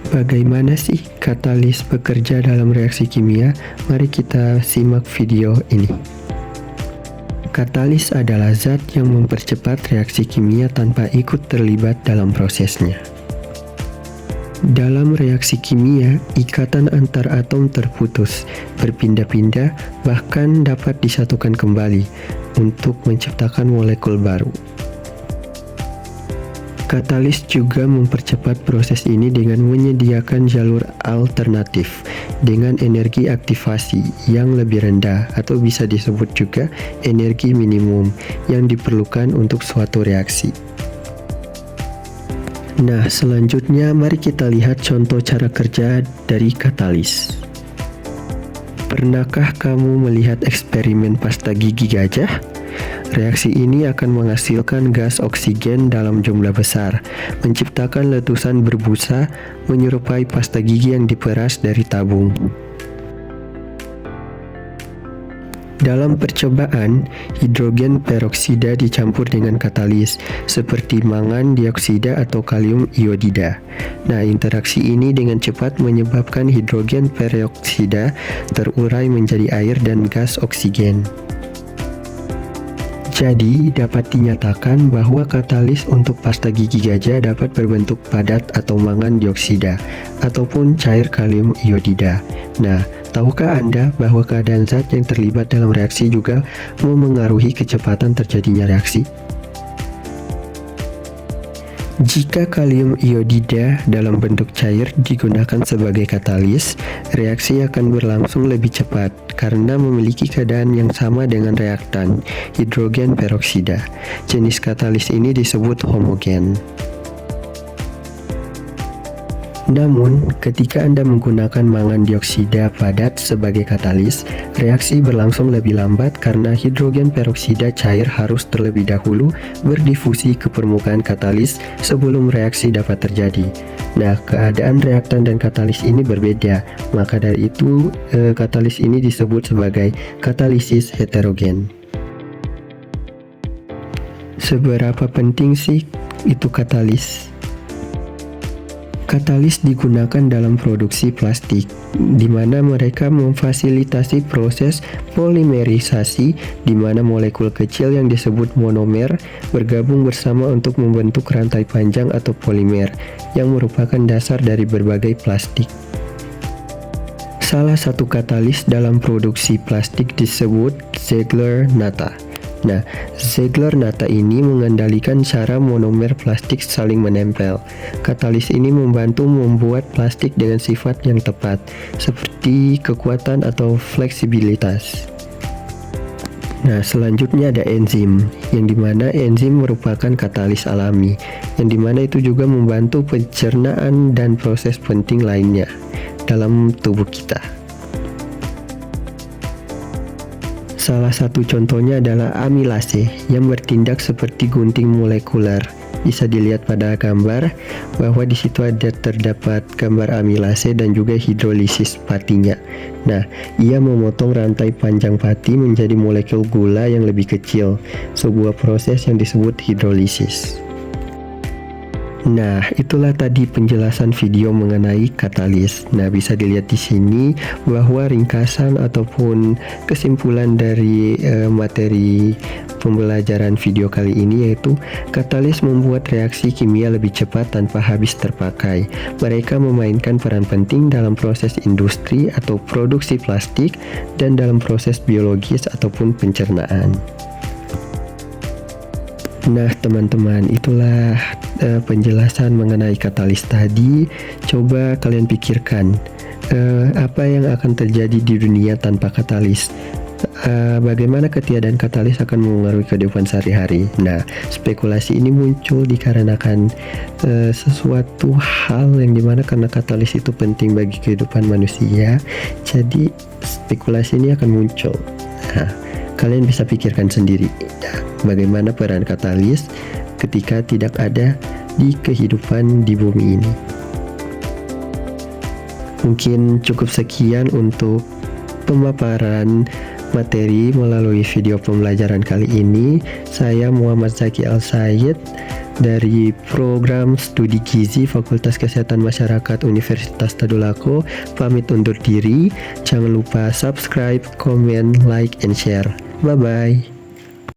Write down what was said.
Bagaimana sih katalis bekerja dalam reaksi kimia? Mari kita simak video ini. Katalis adalah zat yang mempercepat reaksi kimia tanpa ikut terlibat dalam prosesnya. Dalam reaksi kimia, ikatan antar atom terputus, berpindah-pindah, bahkan dapat disatukan kembali untuk menciptakan molekul baru. Katalis juga mempercepat proses ini dengan menyediakan jalur alternatif dengan energi aktivasi yang lebih rendah atau bisa disebut juga energi minimum yang diperlukan untuk suatu reaksi. Nah, selanjutnya mari kita lihat contoh cara kerja dari katalis. Pernahkah kamu melihat eksperimen pasta gigi gajah? Reaksi ini akan menghasilkan gas oksigen dalam jumlah besar, menciptakan letusan berbusa menyerupai pasta gigi yang diperas dari tabung. Dalam percobaan, hidrogen peroksida dicampur dengan katalis seperti mangan dioksida atau kalium iodida. Nah, interaksi ini dengan cepat menyebabkan hidrogen peroksida terurai menjadi air dan gas oksigen. Jadi, dapat dinyatakan bahwa katalis untuk pasta gigi gajah dapat berbentuk padat atau mangan dioksida ataupun cair kalium iodida. Nah, tahukah Anda bahwa keadaan zat yang terlibat dalam reaksi juga memengaruhi kecepatan terjadinya reaksi? Jika kalium iodida dalam bentuk cair digunakan sebagai katalis, reaksi akan berlangsung lebih cepat karena memiliki keadaan yang sama dengan reaktan hidrogen peroksida. Jenis katalis ini disebut homogen. Namun, ketika Anda menggunakan mangan dioksida padat sebagai katalis, reaksi berlangsung lebih lambat karena hidrogen peroksida cair harus terlebih dahulu berdifusi ke permukaan katalis sebelum reaksi dapat terjadi. Nah, keadaan reaktan dan katalis ini berbeda, maka dari itu katalis ini disebut sebagai katalisis heterogen. Seberapa penting sih itu katalis? Katalis digunakan dalam produksi plastik, di mana mereka memfasilitasi proses polimerisasi, di mana molekul kecil yang disebut monomer bergabung bersama untuk membentuk rantai panjang atau polimer, yang merupakan dasar dari berbagai plastik. Salah satu katalis dalam produksi plastik disebut Ziegler-Natta. Nah, Ziegler-Natta ini mengendalikan cara monomer plastik saling menempel. Katalis ini membantu membuat plastik dengan sifat yang tepat, seperti kekuatan atau fleksibilitas. Nah, selanjutnya ada enzim, yang dimana enzim merupakan katalis alami, yang dimana itu juga membantu pencernaan dan proses penting lainnya dalam tubuh kita. Salah satu contohnya adalah amilase yang bertindak seperti gunting molekuler. Bisa dilihat pada gambar bahwa di situ terdapat gambar amilase dan juga hidrolisis patinya. Nah, ia memotong rantai panjang pati menjadi molekul gula yang lebih kecil, sebuah proses yang disebut hidrolisis. Nah, itulah tadi penjelasan video mengenai katalis. Nah, bisa dilihat di sini bahwa ringkasan ataupun kesimpulan dari materi pembelajaran video kali ini yaitu katalis membuat reaksi kimia lebih cepat tanpa habis terpakai. Mereka memainkan peran penting dalam proses industri atau produksi plastik dan dalam proses biologis ataupun pencernaan. Nah, teman-teman, itulah penjelasan mengenai katalis tadi. Coba kalian pikirkan apa yang akan terjadi di dunia tanpa katalis. Bagaimana ketiadaan katalis akan mengaruhi kehidupan sehari-hari. Nah, spekulasi ini muncul dikarenakan sesuatu hal yang dimana karena katalis itu penting bagi kehidupan manusia, jadi spekulasi ini akan muncul. Nah, kalian bisa pikirkan sendiri bagaimana peran katalis ketika tidak ada di kehidupan di bumi ini. Mungkin cukup sekian untuk pemaparan materi melalui video pembelajaran kali ini. Saya Muhammad Zaki Al Said. dari program studi gizi Fakultas Kesehatan Masyarakat Universitas Tadulako pamit undur diri. Jangan lupa subscribe, comment, like, and share. Bye-bye.